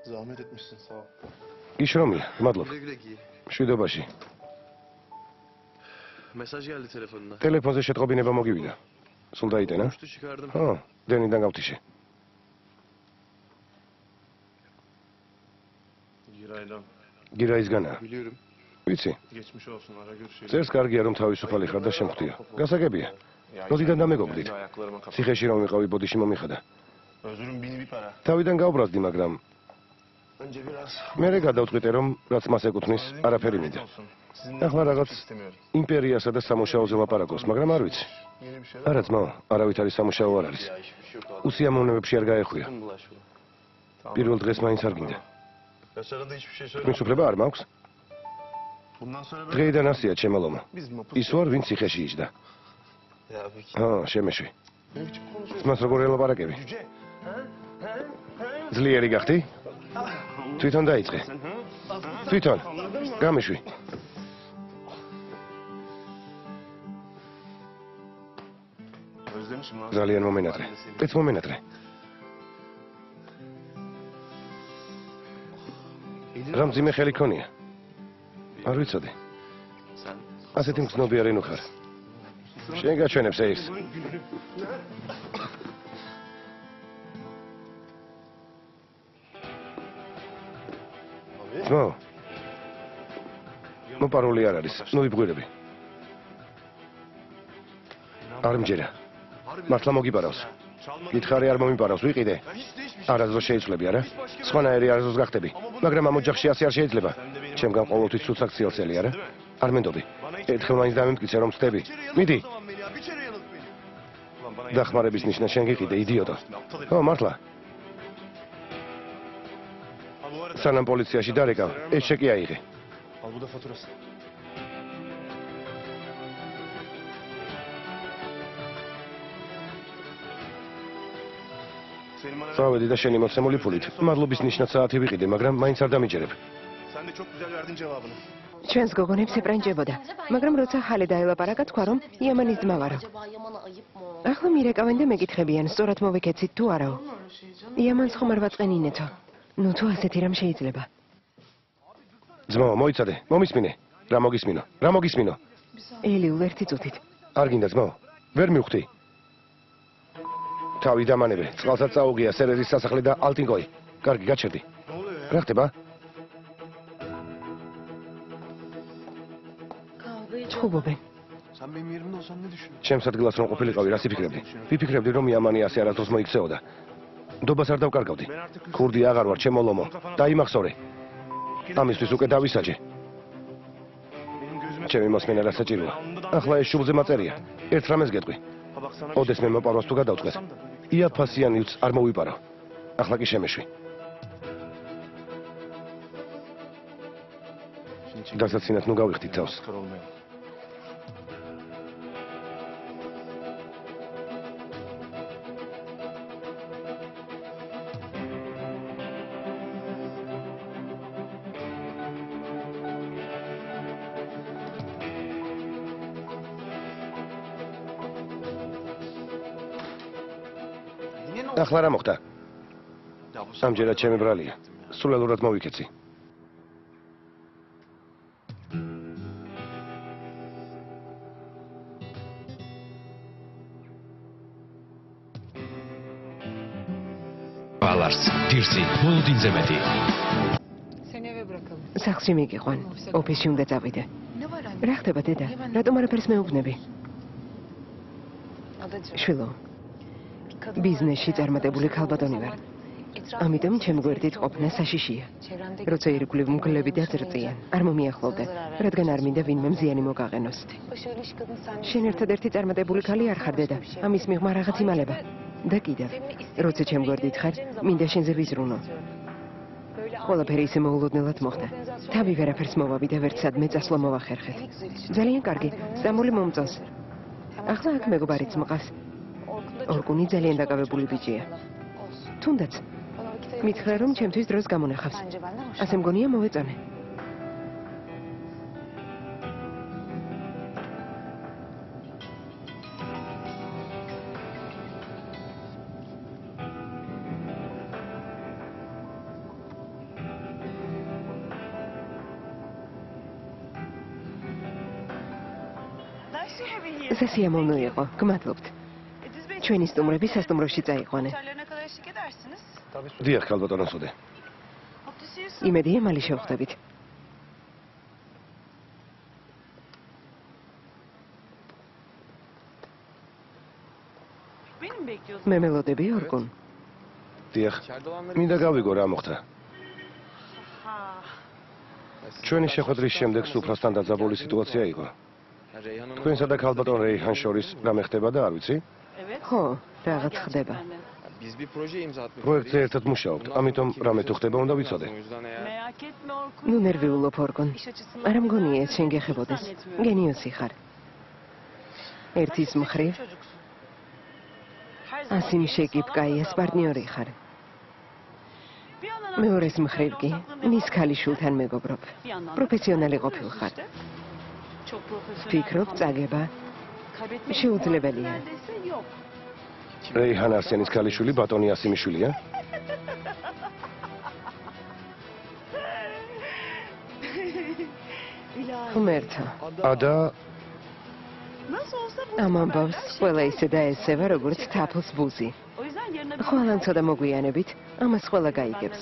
Zahmet etmişsin sağ ol. გიშრომია, მადლობ. Güle güle giy. მშვიდობაში. Mesaj geldi telefonuna. ტელეფონზე შეტყობინება მოგივიდა. სულ დაიტანა? Uçtu çıkardım. ხო, დენიდან გავთიშე. Giray'dan. გირაისგანაა. Biliyorum. ვიცი, Geçmiş olsun ara görüşelim. წერს კარგია რომ თავისუფალი ხარ და შემხვდია. გასაგებია. როდიდან დამეგობრდით? Ayaklarıma kapat. ციხეში რომ ვიყავი, ბოდიში მომიხადა. Özürüm bini bir para. თავიდან გავბრაზდი, მაგრამ Önce biraz. მერე გადავწყვიტე რომ რაც მას ეკუთვნის, არაფერი მინდა. ახლა რაღაც იმპერიასა და სამუშაოზე ლაპარაკობს, მაგრამ არ ვიცი. Yeni bir şeyler. არა ძმაო, არავით არის სამუშაო არ არის. Ya hiçbir şey yok abi. უსიამოვნებებში არ გაეხვია. Kim bulaşıyor? პირველ დღეს მაინც არ გინდა. Yaşar'a da hiçbir şey söyle. თქვენს უფლება არ მაქვს? Bundan sonra böyle. დღეიდან ასია ჩემო ლომა. Biz mapus. ის ვარ, ვინც ციხეში იჯდა. Ya abi kim? ხო, შემეშვი. Ne biçim konuşuyorsun? ძმას როგორ ელაპარაკები? Cüce. Ha? Ha? Ha? ძლიერი გახდი? თვითონ დაიწყე. თვითონ. გამიშვი. Özlemişim lan. ძალიან მომენატრე. ეც მომენატრე. რა მძიმე ხელი ქონია? არ ვიცოდი. ასეთი მგრძნობიარე ნუ ხარ. შენ გაჩვენებს ეს. ძმაო, მოპარული არ არის, ნუ იბღვირები. არ მჯერა. მართლა მოგიპარავს. გითხარი არ მომიპარავს, ვიყიდე. არასდროს შეიძლება, არა? სხვანაირი არასდროს გახდები, მაგრამ ამ ოჯახში ასე არ შეიძლება. ჩემგან ყოველთვის ცუცაქციელსელი, არა? არ მენდობი. ერთხელ მაინც დამემტკიცე რომ ვწდები. მიდი. დახმარების ნიშნა შენ გიყიდე, იდიოტო. ო, მართლა. სანამ პოლიციაში დარეკავ, ეს ჩეკი აიღე. Al bu da faturası. წავედი და შენი მოცემული ფულით. მადლობის ნიშნად საათი ვიყიდე, მაგრამ მაინც არ დამიჯერებ. Sen de çok güzel verdin cevabını. ჩვენს გოგონებს ეპრანჭებოდა, მაგრამ როცა ხალე დაელაპარაკა თქვა რომ იამანის ძმა ვარო. ახლა მირეკავენ და მეკითხებიან, სწორად მოვეკეცით თუ არაო. იამანს ხომ არ ვაწყენინეთო. ნუ თუ ასეთი რამ შეიძლება. ძმაო, მოიცადე, მომისმინე. რა მოგისმინო? რა მოგისმინო? ელიულ ერთი წუთით. არ გინდა ძმაო? ვერ მივხვდი. თავი დამანებე, წყალსაც წაუღია სერერის სასახლე და ალტინგოი. კარგი, გაჩერდი. რა ხდება? ჩხუბობენ. Sen benim yerimde olsan ne düşünürdün? ჩემს ადგილას რომ ყოფილიყავი, რას იფიქრებდი? ვიფიქრებდი რომ იამანი ასე არასდროს მოიქცეოდა. დობას არ დავკარგავდი. ქურდი აღარ ვარ, ჩემო ლომო. დაიმახსოვრე. ამისთვის უკვე დავისაჯე. ჩემი მოსმენა რა საჭიროა? ახლა ეს შუბლზე მაწერია. ერთ რამეს გეტყვი. ოდეს მე მოპარვას თუ გადავწყვეტ. იაფასიანიც არ მოვიპარო. ახლა კი შემეშვი. დასაცინად ნუ გავიხდით თავს. Kar olmayalım. ახლა რა მოხდა? Ya bu ამჯერად ჩემი ბრალია. სულელურად მოვიქეცი. Balars, Dirsi, Boludinze მეტი. სახლში მიგიყვან. ოფისში უნდა წავიდე. რა ხდება დედა? რატომ არაფერს მეუბნები? შვილო, ბიზნესში წარმატებული ქალბატონი ვარ. ამიტომ ჩემი გვერდით ყოფნა საშიშია. როცა ირგვლივ მგლები დაძრწიან, არ მომიახლოვდე, რადგან არ მინდა ვინმე მზიანი მოგაყენოს. შენ ერთადერთი წარმატებული ქალი არ ხარ დედა. ამის მიღმა რაღაც იმალება. და კიდევ, როცა ჩემ გვერდით ხარ, მინდა შენზე ვიზრუნო. ყველაფერი ისე მოულოდნელად მოხდა. თავი ვერაფერს მოვავი და ვერც სადმე წასვლა მოვახერხეთ. ძალიან კარგი, სამული მომწონს. ახლა აქ მეგობარიც მყავს. ორკუნი ძალიან დაკავებული ბიჭია. თუნდაც მითხრა რომ ჩემთვის დროს გამონახავს. ასე მგონია მოვეწონე. სასიამოვნო იყო, გმადლობთ. ჩვენი სტუმრები სასტუმროში წაიყვანე. დიახ, ქალბატონო სოდე. იმედია მალე შევხვდებით. მე მელოდები ორკუნ. დიახ. მინდა გავიგო რა მოხდა. ჩვენი შეხვედრის შემდეგ სუფრასთან დაძაბული სიტუაცია იყო. თქვენსა და ქალბატონ რეიჰან შორის რამე ხდება და არ ვიცი? ხო, რაღაც ხდება. Biz bir proje imza atmak პროექტზე ერთად მუშაობთ, ამიტომ რამე თუ ხდება უნდა ვიცოდე. ნუ ნერვიულობ ორკუნ. არ მგონია ეს შენ გეხებოდეს. გენიოსი ხარ. ერთის მხრივ ასიმ შეკიპკაიას პარტნიორი ხარ. მეორეს მხრივ კი მის ქალიშვილთან მეგობრობ. პროფესიონალი ყოფილხარ. ვფიქრობ, წაგება შეუძლებელია. რეიჰან არსენის ქალიშვილი ბატონი ასიმიშვილია? ღმერთო, ადა ამ ამბავს ყველა ისე დაესება, როგორც თაფლს ბუზი. ხვალან ცოტა მოგვიანებით, ამას ყველა გაიგებს.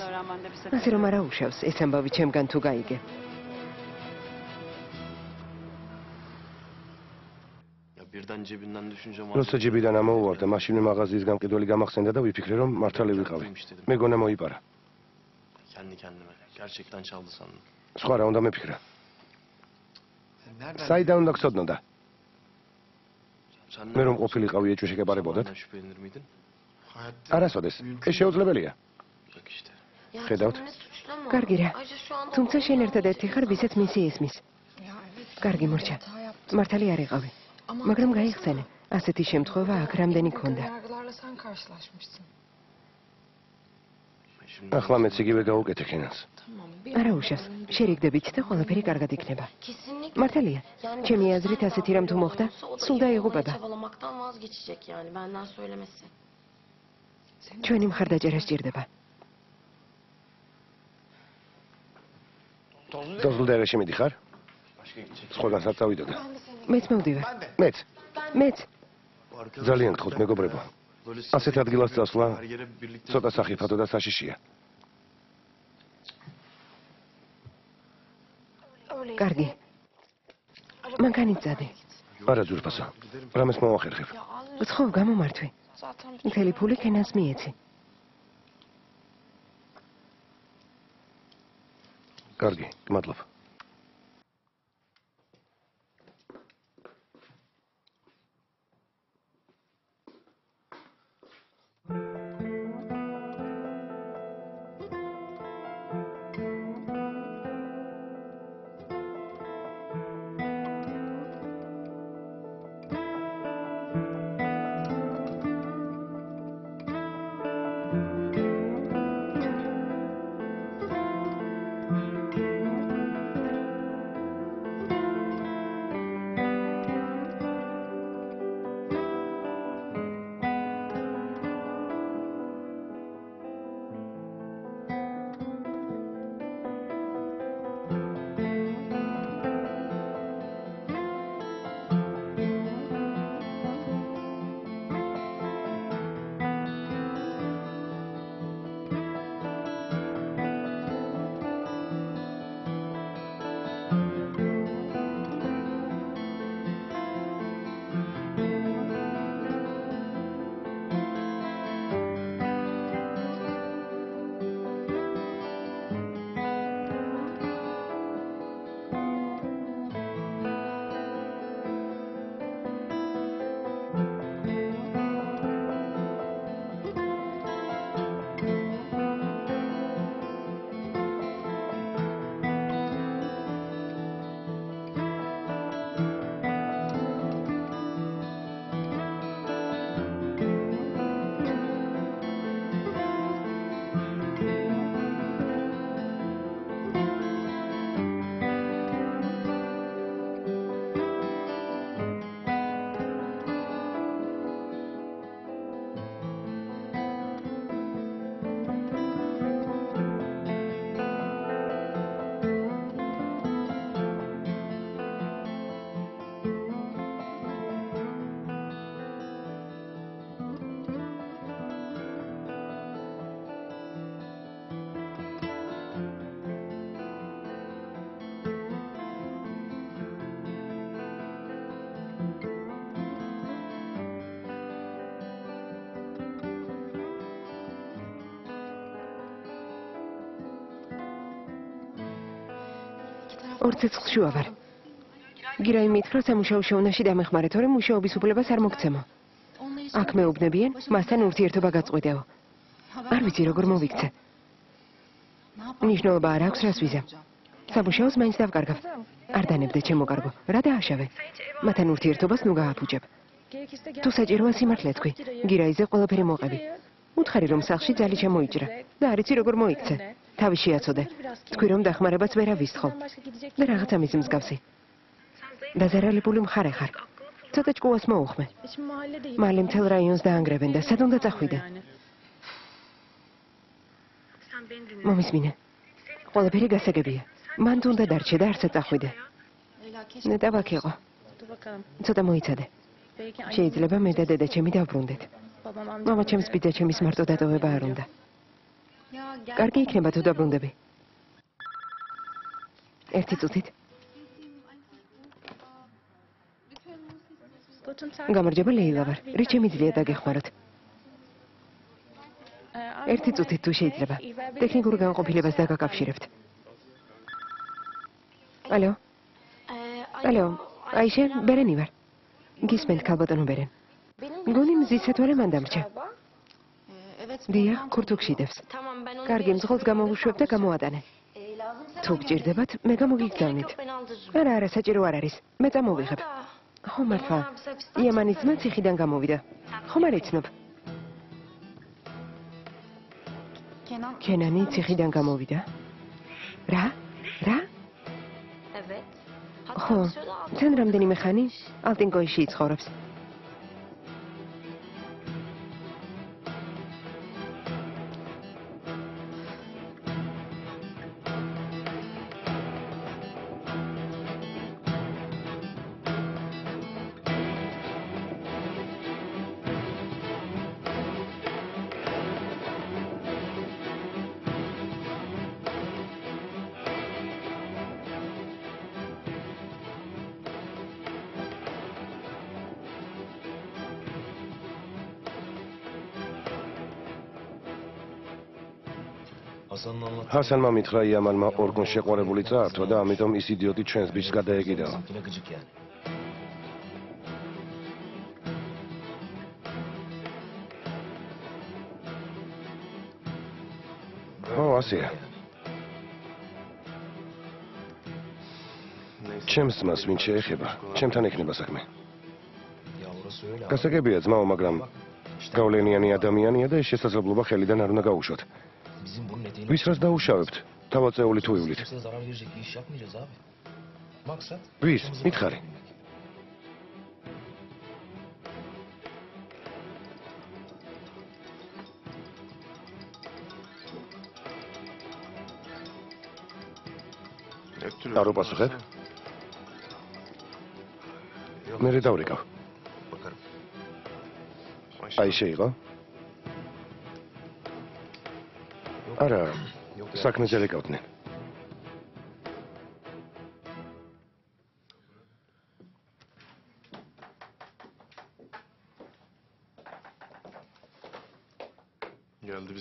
ასე რომ არა უშავს, ეს ამბავი ჩემგან თუ გაიგე. როცა ჯიბიდან ამოუვარდა, მაშინვე მაღაზიის გამყიდველი გამახსენდა და ვიფიქრე, რომ მართალი ვიყავი. მეგონა მოიპარა. სხვა რა უნდა მეფიქრა? საიდან უნდა გცოდნოდა? მე რომ ყოფილიყავი ეჭვში გეპარებოდათ? არასოდეს. ეს შეუძლებელია. ხედავთ? კარგი რა. თუმცა შენ ერთადერთი ხარ, ვისაც მისი ისმის. კარგი მორჩა. მართალი არ იყავი. მაგრამ გაიხსენე, ასეთი შემთხვევა აქ რამდენი ქონდა. ახლა მეც იგივე გავუკეთე ქენას. არა უშავს, შერიგდებით და ყველაფერი კარგად იქნება. მართალია, ჩემი აზრით ასეთი რამ თუ მოხდა, სულ დაიღუპება. ჩვენი მხარდაჭერა სჭირდება. დოზლდერეში მიდიხარ? სხვაგანსაც წავიდოდა. მეც მოვდივარ. მეც. ძალიან გთხოვთ მეგობრებო. ასეთ ადგილას წასვლა ცოტა სახიფათო და საშიშია. კარგი. მანქანით წადი. არა ძურფასო. რამეს მოვახერხებ. გთხოვ გამომართვი. მთელი ფული ქენას მიეცი. კარგი, გმადლობ. ორ ცეცხლში ვაბარ. გირაი მითხრა სამუშაო შეუნაში დამეხმარე, თორემ მუშაობის უფლებას არ მოგცემო. აქ მეუბნებიან, მასთან ურთიერთობა გაწყვიდეო. არ ვიცი როგორ მოვიქცე. მნიშვნელობა არ აქვს რას ვიზამ. სამუშაოს მაინც დავკარგავ. არ დანებდე ჩემო კარგო, რა დააშავე? მათთან ურთიერთობას ნუ გააფუჭებ. თუ საჭიროა სიმართლე თქვი, გირაიზე ყველაფერი მოყევი. უთხარი რომ სახლში ძალი ჩამოიჭრა და არ იცი როგორ მოიქცე. თავი შეაცოდე. თქვი რომ დახმარებაც ვერ ავისთხო. და რაღაცა მის მსგავსი. დაზარალებული მხარე ხარ. ცოტა ჭკუას მოუხმე. მალე მთელ რაიონს დაანგრევენ და სად უნდა წახვიდე? მომისმინე. ყველაფერი გასაგებია. მან თუნდა დარჩე და არც წახვიდე. ნეტა აქ იყო. ცოტა მოიცადე. შეიძლება მე და დედაჩემი დავბრუნდეთ. მამა ჩემს ბიძაჩემის მარტო დატოვება არ უნდა. კარგი იქნება თუ დაბრუნდები. ერთი წუთით. გამარჯობა ლეილა ვარ. რით შემიძლია დაგეხმაროთ? ერთი წუთით თუ შეიძლება. ტექნიკურ განყოფილებას დაგაკავშირებთ. ალო? ალო, აიშე, ბერენი ვარ. გისმენთ ქალბატონო ბერენ. მგონი მზის სათვალე მან დამრჩა. დიახ, ქურთუკში დევს. კარგი, მძღოლს გამოვუშვებ და გამოატანე. თუ გჭირდებათ, მე გამოგიგზავნით. არა, საჭირო არ არის. მე წამოვიღებ. ხო მართლა. იამანის ძმა ციხიდან გამოვიდა. ხომ არ იცნობ? კენანი ციხიდან გამოვიდა. რა? რა? ხო, თან რამდენიმე ხანი ალტინკოიში იცხოვრობს. ჰასანმა მითხრა იამანმა ორგონს შეყვარებული წაართვა და ამიტომ ის იდიოტი ჩვენს ბიჭს გადაეკიდაო. ო, ასეა. ჩემს ძმას ვინ შეეხება? ჩემთან ექნება საქმე. გასაგებია ძმაო, მაგრამ გავლენიანი ადამიანია და ეს შესაძლებლობა ხელიდან არ უნდა გაუშვათ. ვის რას დაუშავებთ? თავაწეული თუ ივლით? ვის? მითხარი. არ უპასუხებ? მე დავრეკავ. აი შეიღო? არა, საქმეზე რეკავდნენ.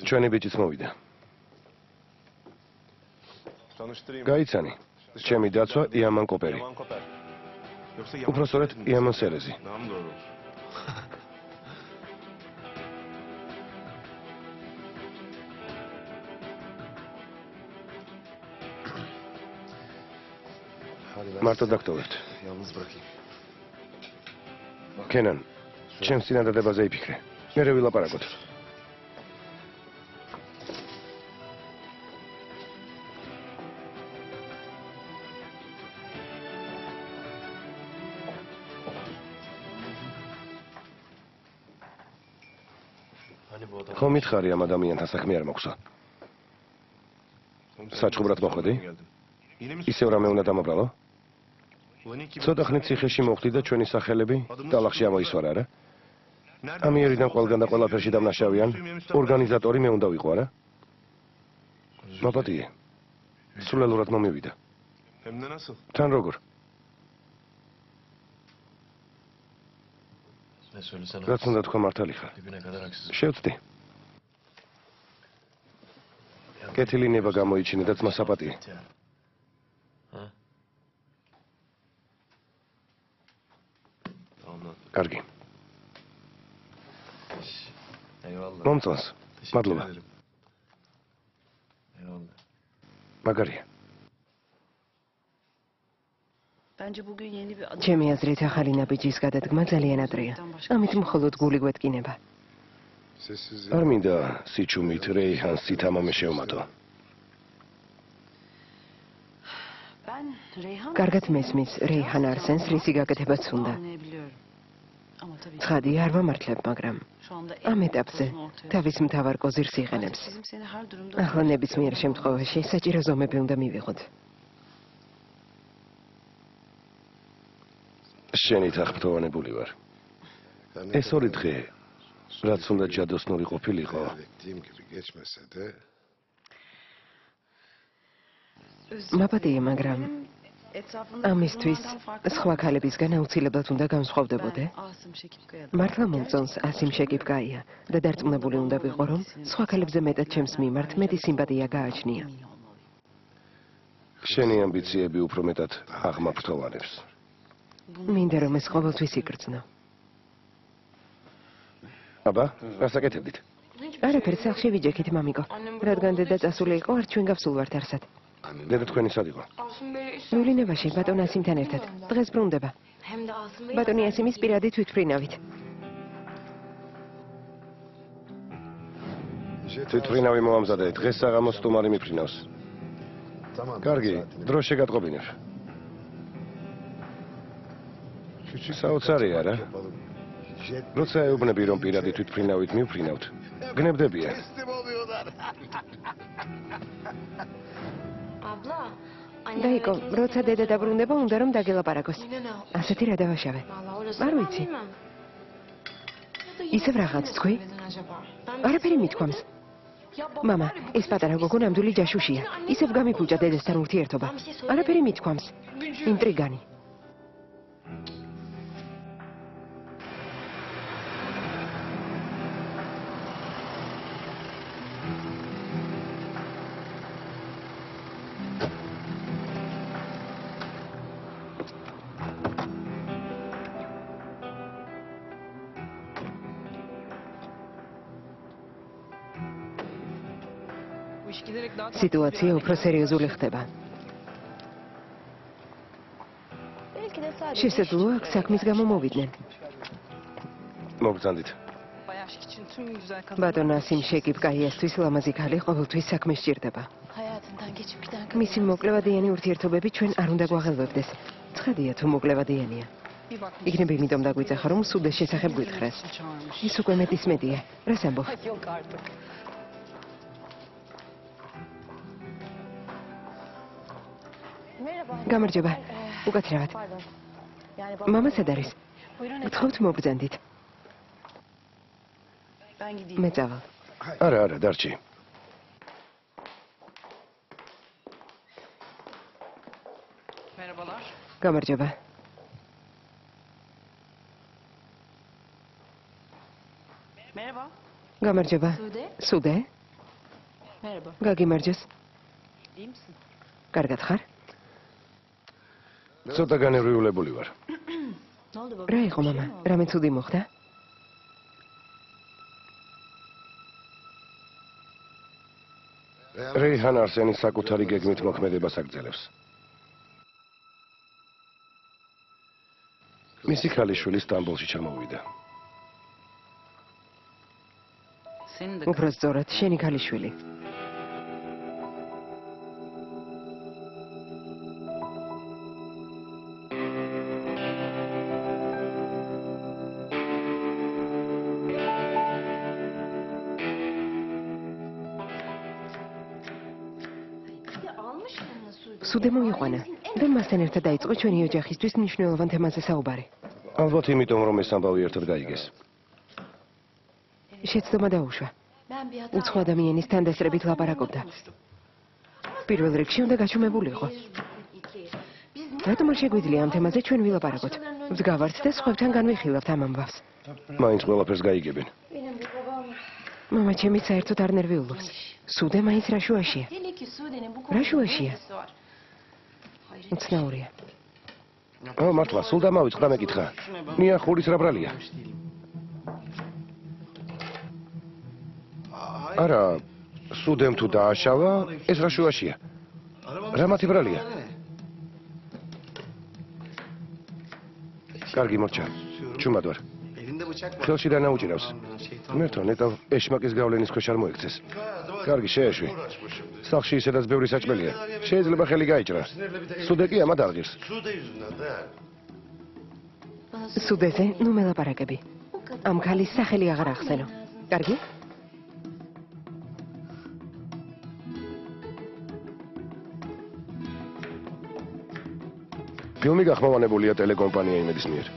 ჩვენი ბიჭიც მოვიდა. გაიცანი, ჩემი დაცვა იამან კოპერი. უпростоრად იამან სერეზი. მარტო დაგტოვებთ. კენან, ჩემს წინადადებაზე იფიქრე. მერე ვილაპარაკოთ. ხომ მითხარი ამ ადამიანთან საქმე არ მოხსა? საჭუბრად მოხვედი? ისევ რამე უნდა დამაბრალო? ცოტა ხნით ციხეში მოხვდი და ჩვენი სახელები ტალახში ამოისვარა, რა? ამიერიდან ყველგან და ყველაფერში დამნაშავიან, ორგანიზატორი მე უნდა ვიყო, რა? მაპატიე. სულელურად მომივიდა. თან როგორ? რაც უნდა თქვა მართალი ხარ. შევწდი. კეთილი ნება გამოიჩინე და ძმა საპატიე. კარგი. მომწონს. მადლობა. მაგარია. ჩემი აზრით ახალი ნაბიჯის გადადგმა ძალიან ადრეა. ამით მხოლოდ გული გვეთკინება. არ მინდა სიჩუმით რეიჰანს სითამამე შევმატო. კარგად მესმის, რეიჰან არსენს რისი გაკეთებაც უნდა. ცხადი არ ვამართლებ, მაგრამ ამ ეტაპზე თავის მთავარ კოზირს იღენებს. ახლა ნებისმიერ შემთხვევაში საჭირო ზომები უნდა მივიღოთ. შენით აღფრთოვანებული ვარ. ეს ორი დღე, რაც უნდა ჯადოსნური ყოფილიყო, მაპატია, მაგრამ ამისთვის სხვა ქალებისგან აუცილებლად უნდა განსხვავდებოდე. მართლა მომწონს ასიმ შეკიპკაია და დარწმუნებული უნდა ვიყო, რომ სხვა ქალებზე მეტად ჩემს მიმართ მეტი სიმპათია გააჩნია. შენი ამბიციები უფრო მეტად აღმაფრთოვანებს. მინდა რომ ეს ყოველთვის იგრძნო. აბა, რასაკეთებდით? არაფერს სახლში ვიჯექით, მამიკო. რადგან დედა წასული იყო, არ ჩვენ გავსულ ვართ არსად. დედა თქვენი სად იყო? ნულინებაში ბატონ ასიმთან ერთად. დღეს ბრუნდება. ბატონი ასიმის პირადი თვითმფრინავით. თვითმფრინავი მოამზადე, დღეს საღამოს სტუმარი მიფრინავს. კარგი, დრო შეგატყობინებ. საოცარი არა? როცა ეუბნები, რომ პირადი თვითმფრინავით მივფრინავთ, გნებდებიან. დაიკო, როცა დედა დაბრუნდება, უნდა რომ დაგელაპარაკოს. ასეთი რა დავაშავე? არ ვიცი. ისევ რაღაც თქვი? არაფერი მithქვამს. მამა, ეს პატარა გოგო ნამდვილი ჯაშუშია. ისევ გამიფუჭა დედასთან ურთიერთობა. არაფერი მithქვამს. ინტრიგანი. სიტუაცია უფრო სერიოზული ხდება. შესაძლოა აქ საქმის გამო მოვიდნენ. მოგწანდით. ბატონ ასიმ შეკიპკაიასთვის ლამაზი ქალი ყოველთვის საქმე სჭირდება. მისი მოკლევადიანი ურთიერთობები ჩვენ არ უნდა გვაღელვებდეს. ცხადია თუ მოკლევადიანია. იქნება იმიტომ დაგვიწახა, რომ სუდეს შესახებ გვითხრას. ის უკვე მეტისმეტია. რას ამბობ? გამარჯობა. უკაცრავად. მამა სად არის? გთხოვთ მოგბრძანდით. მე წავალ. არა, დარჩი. გამარჯობა. გამარჯობა. სუდე? გაგიმარჯოს. კარგად ხარ? ცოტა განევრიულებული ვარ. რა იყო მამა? რამე ცუდი მოხდა? რეიჰან არსენის საკუთარი გეგმით მოქმედებას აგრძელებს. მისი ქალიშვილი სტამბოლში ჩამოვიდა. უფრო სწორად, შენი ქალიშვილი. სუდე მოიყვანა და მასთან ერთად დაიწყო ჩვენი ოჯახისთვის მნიშვნელოვან თემაზე საუბარი. ალბათ იმიტომ, რომ ეს ამბავი ერთად გაიგეს. შეცდომა დაუშვა. უცხო ადამიანის თანდასწრებით ლაპარაკობდა. პირველ რიგში უნდა გაჩუმებულიყო. რატომ არ შეგვიძლია ამ თემაზე ჩვენ ვილაპარაკოთ? ვდგავართ და სხვებთან განვიხილავთ ამ ამბავს. მაინც ყველაფერს გაიგებენ. მამა ჩემი საერთოდ არ ნერვიულობს. სუდე მაინც რა შუაშია? რა შუაშია? უცნაურია. მართლა, სულ დამავიწყდა მეკითხა. ნიახურის რა ბრალია? არა, სუდემ თუ დააშავა, ეს რა შუაშია? რა მათი ბრალია? კარგი მორჩა, ჩუმად ვარ. ხელში დანაუჭირავს. მერთო ნეტავ ეშმაკის გავლენის ქვეშ არ მოექცეს. კარგი, შეეშვი. სახლში ისედაც ბევრი საჭმელია. შეიძლება ხელი გაიჭრა. სუდე კი ამად აღგირს. სუდეზე ნუ მელაპარაკები. ამ ქალის სახელი აღარ ახსენო. კარგი? ფილმი გახმოვანებულია ტელეკომპანია იმედის მიერ.